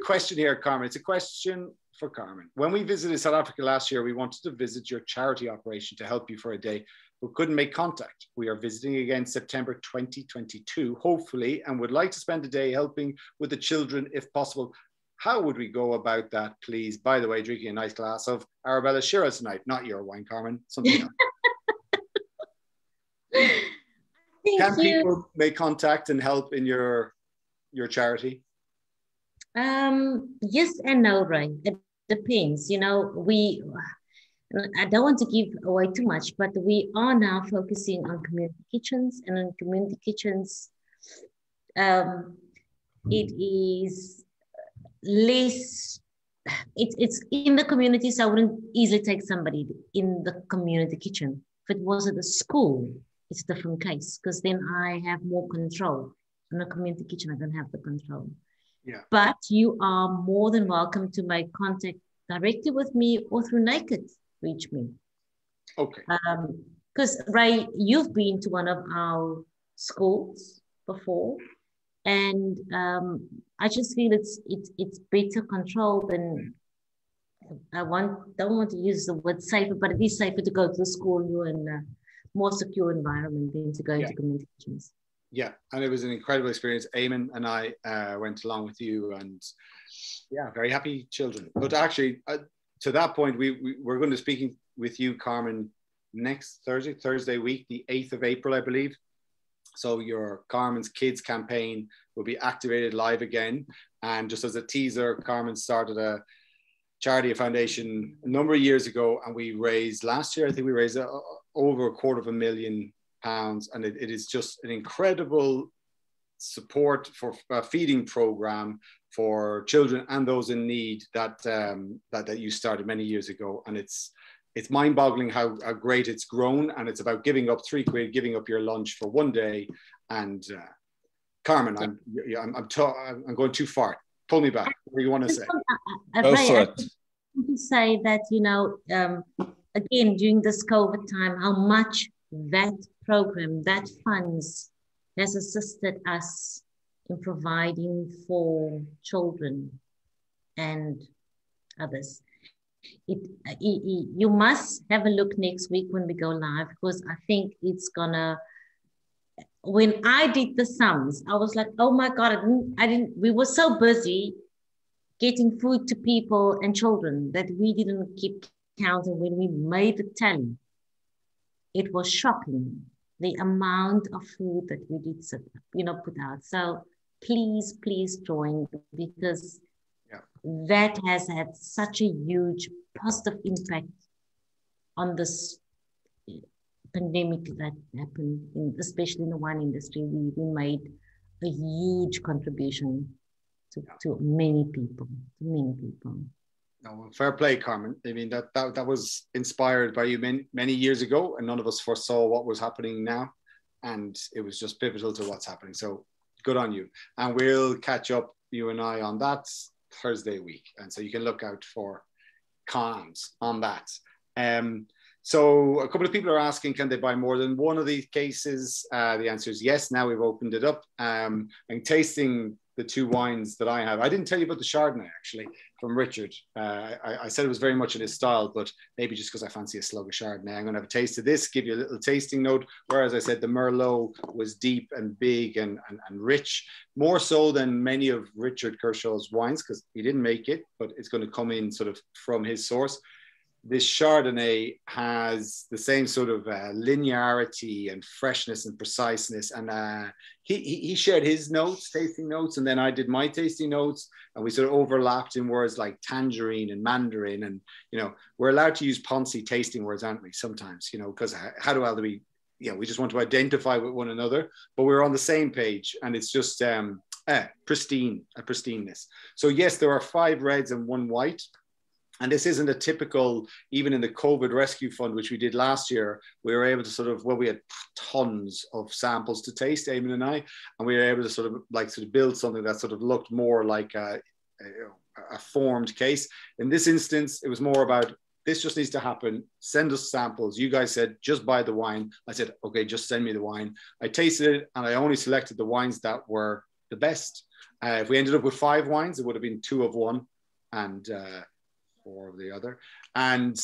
S1: question here, Carmen. It's a question for Carmen. When we visited South Africa last year, we wanted to visit your charity operation to help you for a day, but couldn't make contact. We are visiting again September 2022, hopefully, and would like to spend a day helping with the children if possible. How would we go about that, please? By the way, drinking a nice glass of Arabella Shiraz tonight, not your wine, Carmen, something else. Can people make contact and help in your charity?
S2: Yes and no, Ray. It depends. I don't want to give away too much, but we are now focusing on community kitchens, and in community kitchens, it is less. It's in the community, so I wouldn't easily take somebody in the community kitchen. If it was at the school, it's a different case, because then I have more control. In a community kitchen, I don't have the control.
S1: Yeah.
S2: But you are more than welcome to make contact directly with me or through Naked. Reach me.
S1: Okay.
S2: Because Ray, you've been to one of our schools before, and I just feel it's better controlled than. Don't want to use the word safer, but it is safer to go to the school. You're in a more secure environment than to go into community kitchens.
S1: Yeah, and it was an incredible experience. Eamon and I went along with you, and very happy children. But actually, to that point, we're going to be speaking with you, Carmen, next Thursday week, the 8th of April, I believe. So your Carmen's Kids campaign will be activated live again. And just as a teaser, Carmen started a charity, a foundation a number of years ago, and we raised, last year, I think we raised over £250,000, and it is just an incredible support for a feeding program for children and those in need that you started many years ago. And it's mind-boggling how great it's grown, and it's about giving up £3, giving up your lunch for one day. And Carmen, I'm going too far. Pull me back. What do you want to say?
S3: Go for it.
S2: I want to say that, again, during this COVID time, how much that program, that funds, has assisted us in providing for children and others. You must have a look next week when we go live, because I think it's gonna. When I did the sums, I was like, oh my God, we were so busy getting food to people and children that we didn't keep count. And when we made the tally, it was shocking, the amount of food that we did put out. So please join, because that has had such a huge positive impact on this pandemic that happened, especially in the wine industry. We made a huge contribution to many people,
S1: No, fair play, Carmen. I mean, that was inspired by you many years ago, and none of us foresaw what was happening now. And it was just pivotal to what's happening. So good on you. And we'll catch up, you and I, on that Thursday week. And so you can look out for comms on that. So a couple of people are asking, can they buy more than one of these cases? The answer is yes. Now we've opened it up. And tasting the two wines that I have. I didn't tell you about the Chardonnay, actually, from Richard. I said it was very much in his style, but maybe just because I fancy a slug of Chardonnay, I'm going to have a taste of this, give you a little tasting note. Whereas I said the Merlot was deep and big and rich, more so than many of Richard Kershaw's wines, because he didn't make it, but it's going to come in sort of from his source. This Chardonnay has the same sort of linearity and freshness and preciseness. And he shared his notes, tasting notes, and then I did my tasting notes, and we sort of overlapped in words like tangerine and mandarin. And, you know, we're allowed to use Ponzi tasting words, aren't we? Sometimes, you know, because how do we, you know, we just want to identify with one another, but we're on the same page, and it's just pristineness. So yes, there are 5 reds and 1 white. And this isn't a typical, even in the COVID rescue fund, which we did last year, we were able to sort of, well, we had tons of samples to taste, Eamon and I, and we were able to sort of build something that sort of looked more like a formed case. In this instance, it was more about, this just needs to happen. Send us samples. You guys said, just buy the wine. I said, okay, just send me the wine. I tasted it, and I only selected the wines that were the best. If we ended up with 5 wines, it would have been 2 of one and 4 of the other. And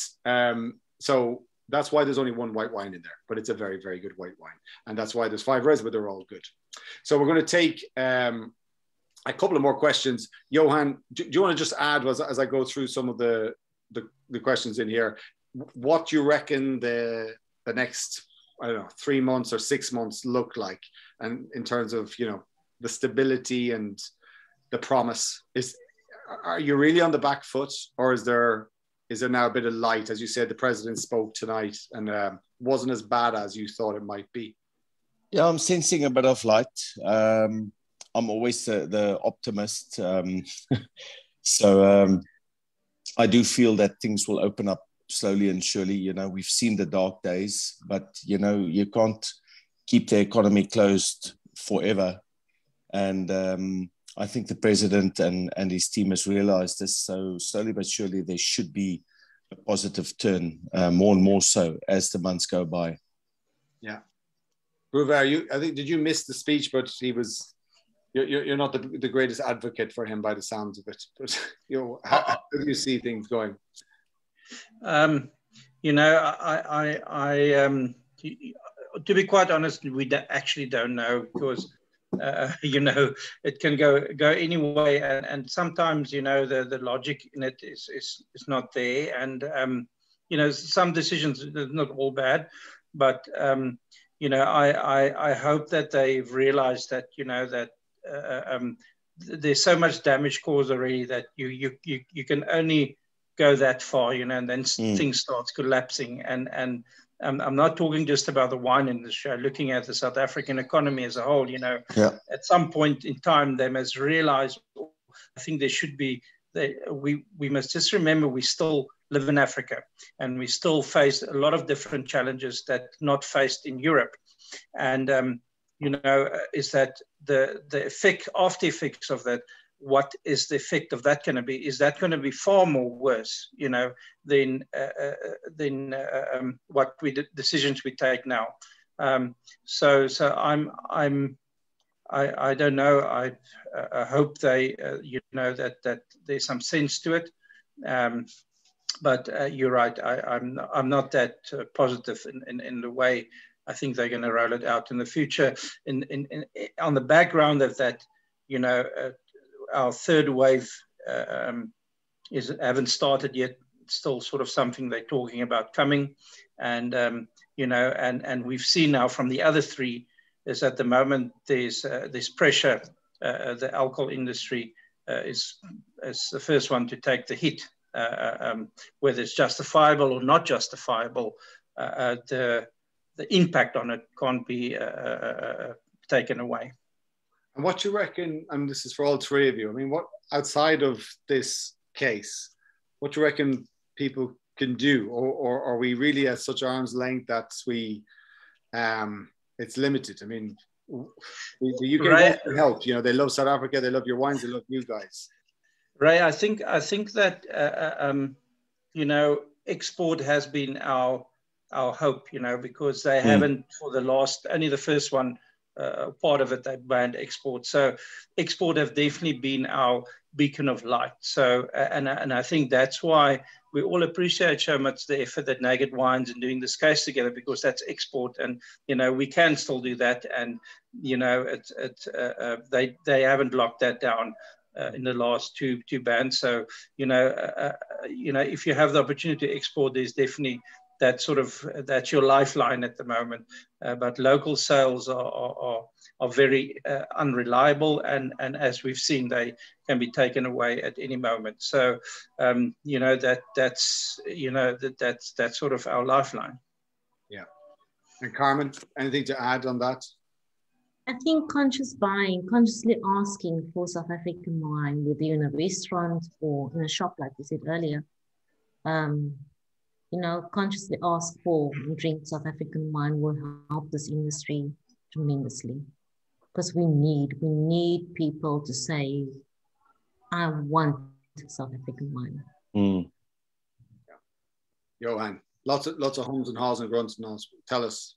S1: so that's why there's only 1 white wine in there, but it's a very, very good white wine. And that's why there's 5 reds, but they're all good. So we're going to take a couple of more questions. Johan, do you want to just add, as I go through some of the questions in here, what you reckon the next, I don't know, 3 months or 6 months look like, and in terms of, you know, the stability and the promise? Are you really on the back foot, or is there now a bit of light? As you said, the president spoke tonight, and wasn't as bad as you thought it might be.
S3: Yeah, I'm sensing a bit of light. I'm always the optimist. So I do feel that things will open up slowly and surely. You know, we've seen the dark days, but, you know, you can't keep the economy closed forever. And I think the president and his team has realized this. So slowly but surely there should be a positive turn, more and more so as the months go by.
S1: Yeah. Ruva, I think, did you miss the speech? But you're not the greatest advocate for him by the sounds of it. But, you know, how do you see things going?
S4: You know, to be quite honest, we actually don't know, because you know, it can go any way, and sometimes, you know, the logic in it is not there, and you know, some decisions are not all bad, but you know, I hope that they've realized that, you know, that there's so much damage caused already that you can only go that far, you know, and then things start collapsing. And I'm not talking just about the wine industry. I'm looking at the South African economy as a whole. You know, at some point in time, they must realize, I think there should be, we must just remember we still live in Africa, and we still face a lot of different challenges that not faced in Europe. And, you know, is that the after effects of that, what is the effect of that going to be? Is that going to be far more worse, you know, than what decisions we take now? So I don't know. I hope they, you know, that there's some sense to it. But you're right. I'm not that positive in the way I think they're going to roll it out in the future. On the background of that, you know, our 3rd wave haven't started yet. It's still sort of something they're talking about coming, and you know, and we've seen now from the other 3 is at the moment there's pressure. The alcohol industry is the first one to take the hit, whether it's justifiable or not justifiable. The impact on it can't be taken away.
S1: And what you reckon, and this is for all 3 of you, I mean, what outside of this case, what do you reckon people can do, or are we really at such arm's length that it's limited? I mean, the UK help. You know, they love South Africa, they love your wines, they love you guys.
S4: Ray, I think that you know, export has been our hope. You know, because they haven't for the last, only the first one. Part of it, they banned export. So export have definitely been our beacon of light. So, and I think that's why we all appreciate so much the effort that Naked Wines and doing this case together, because that's export, and you know, we can still do that. And you know, they haven't locked that down in the last two bans. So you know, if you have the opportunity to export, there's definitely that's your lifeline at the moment. But local sales are very unreliable, and as we've seen, they can be taken away at any moment. So you know, that's sort of our lifeline.
S1: Yeah. And Carmen, anything to add on that?
S2: I think conscious buying, consciously asking for South African wine, whether you're in a restaurant or in a shop, like we said earlier. You know, consciously ask for and drink South African wine will help this industry tremendously, because we need people to say, I want South African wine.
S1: Yeah. Johan, lots of hums and haws and grunts now. Tell us.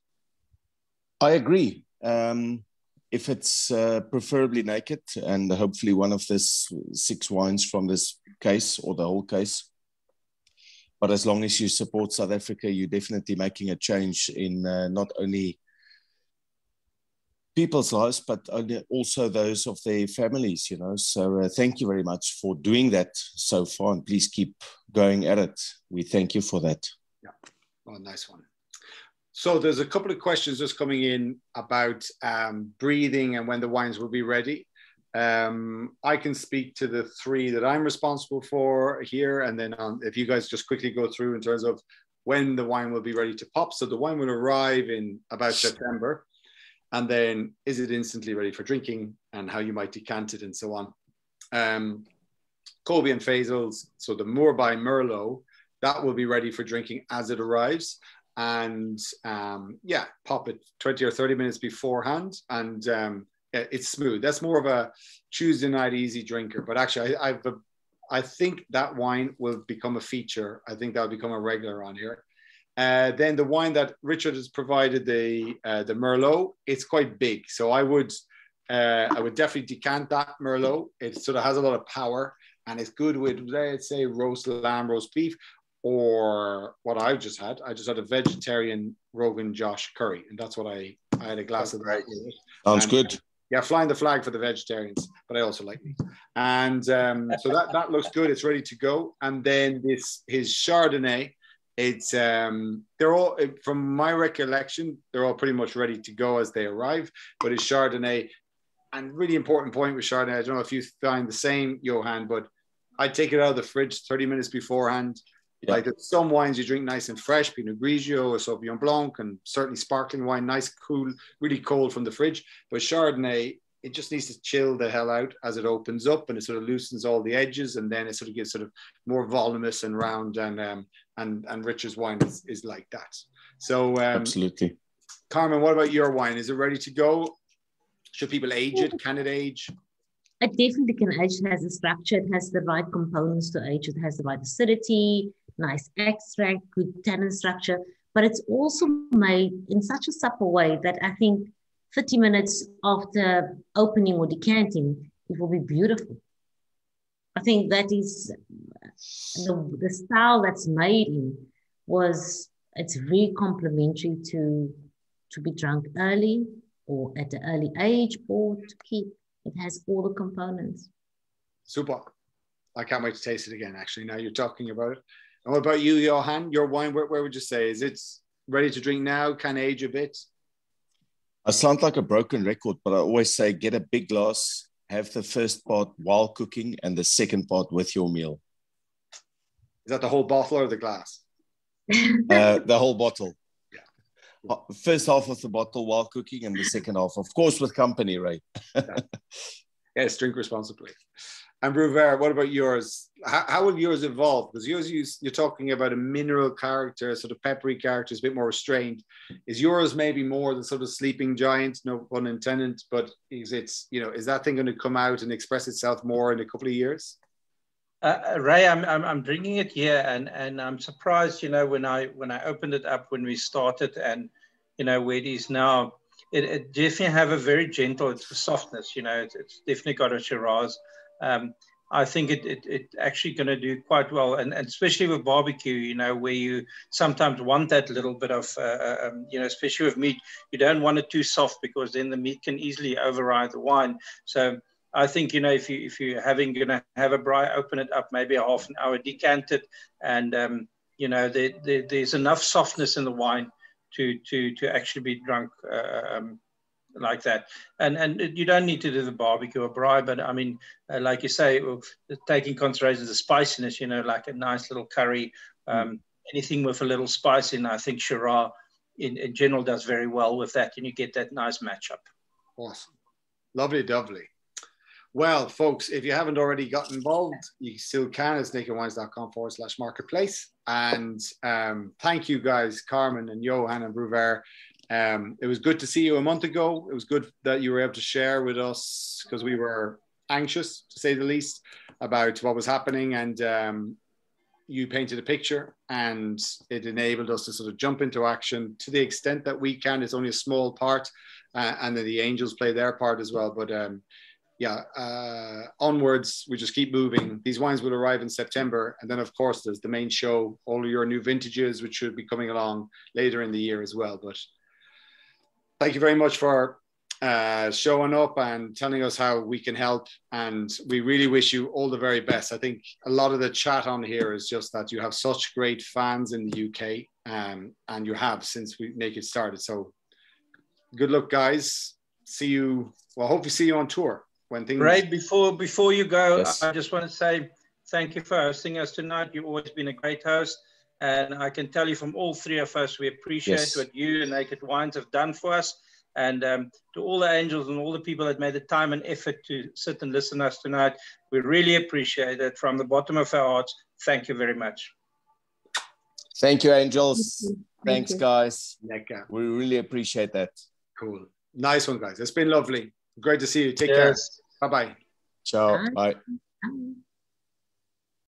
S3: I agree. If it's preferably naked, and hopefully one of this 6 wines from this case or the whole case. But as long as you support South Africa, you're definitely making a change in not only people's lives, but also those of their families, you know. So thank you very much for doing that so far, and please keep going at it. We thank you for that.
S1: Yeah, well, nice one. So there's a couple of questions just coming in about breathing and when the wines will be ready. I can speak to the 3 that I'm responsible for here, and then if you guys just quickly go through in terms of when the wine will be ready to pop. So the wine will arrive in about September, and then is it instantly ready for drinking, and how you might decant it, and so on. Colby and Faisal's, so the Moorby Merlot, that will be ready for drinking as it arrives, and yeah, pop it 20 or 30 minutes beforehand, and it's smooth. That's more of a Tuesday night easy drinker. But actually, I think that wine will become a feature. I think that'll become a regular on here. Then the wine that Richard has provided, the Merlot, it's quite big. So I would definitely decant that Merlot. It sort of has a lot of power, and it's good with, let's say, roast lamb, roast beef, or what I just had a vegetarian Rogan Josh curry, and that's what I had a glass of that.
S3: Sounds good.
S1: Yeah, flying the flag for the vegetarians, but I also like meat. And so that looks good. It's ready to go. And then his Chardonnay, it's they're all, from my recollection, they're all pretty much ready to go as they arrive. But his Chardonnay, and really important point with Chardonnay, I don't know if you find the same, Johan, but I'd take it out of the fridge 30 minutes beforehand. Yeah. Like some wines you drink nice and fresh, Pinot Grigio or Sauvignon Blanc, and certainly sparkling wine, nice, cool, really cold from the fridge. But Chardonnay, it just needs to chill the hell out as it opens up, and it sort of loosens all the edges, and then it sort of gives sort of more voluminous and round, and Richard's wine is like that. So
S3: absolutely.
S1: Carmen, what about your wine? Is it ready to go? Should people age it? Can it age?
S2: It definitely can age. It has a structure. It has the right components to age. It has the right acidity, nice extract, good tannin structure. But it's also made in such a supple way that I think 30 minutes after opening or decanting, it will be beautiful. I think that is the style that's made in it's very complementary to be drunk early or at an early age, or to keep. It has all the components.
S1: Super. I can't wait to taste it again, actually, now you're talking about it. And what about you, Johan? Your wine, where would you say? Is it ready to drink now? Can age a bit?
S3: I sound like a broken record, but I always say get a big glass, have the first part while cooking and the second part with your meal.
S1: Is that the whole bottle or the glass?
S3: The whole bottle.
S1: Yeah.
S3: First half of the bottle while cooking, and the second half, of course, with company, Ray.
S1: Yes, drink responsibly. And Bruver, what about yours? How will yours evolve? Because yours, you're talking about a mineral character, sort of peppery character, is a bit more restrained. Is yours maybe more the sort of sleeping giant, no pun intended, but is that thing going to come out and express itself more in a couple of years?
S4: Ray, I'm drinking it here, and I'm surprised, when I opened it up when we started, and where it is now. It definitely have a very gentle softness. It's definitely got a Shiraz. I think it actually going to do quite well, and especially with barbecue, where you sometimes want that little bit of, especially with meat, you don't want it too soft because then the meat can easily override the wine. So I think, if you're going to have a braai, open it up, maybe a half an hour, decant it, and there's enough softness in the wine to actually be drunk like that. And you don't need to do the barbecue or braai, but I mean, like you say, taking consideration the spiciness, like a nice little curry, anything with a little spice in, I think Shiraz in general does very well with that, and you get that nice matchup.
S1: Awesome. Lovely, lovely. Well, folks, if you haven't already got involved, you still can. It's nakedwines.com/marketplace. And thank you guys, Carmen and Johan and Bruver. It was good to see you a month ago. It was good that you were able to share with us, because we were anxious, to say the least, about what was happening. And you painted a picture, and it enabled us to sort of jump into action to the extent that we can. It's only a small part, and then the angels play their part as well. But onwards, we just keep moving. These wines will arrive in September, and then of course there's the main show, all of your new vintages, which should be coming along later in the year as well. But thank you very much for showing up and telling us how we can help, and we really wish you all the very best. I think a lot of the chat on here is just that you have such great fans in the UK, and you have since we make it started. So good luck, guys. See you. Well, hope to see you on tour.
S4: Ray, before you go,
S3: yes.
S4: I just want to say thank you for hosting us tonight. You've always been a great host, and I can tell you from all three of us, we appreciate what you and Naked Wines have done for us. And to all the angels and all the people that made the time and effort to sit and listen to us tonight, we really appreciate it from the bottom of our hearts. Thank you very much.
S3: Thank you, angels. Thanks, guys.
S1: Lekker.
S3: We really appreciate that.
S1: Cool. Nice one, guys. It's been lovely. Great to see you. Take care. Bye-bye.
S3: Ciao. Bye.
S2: Bye.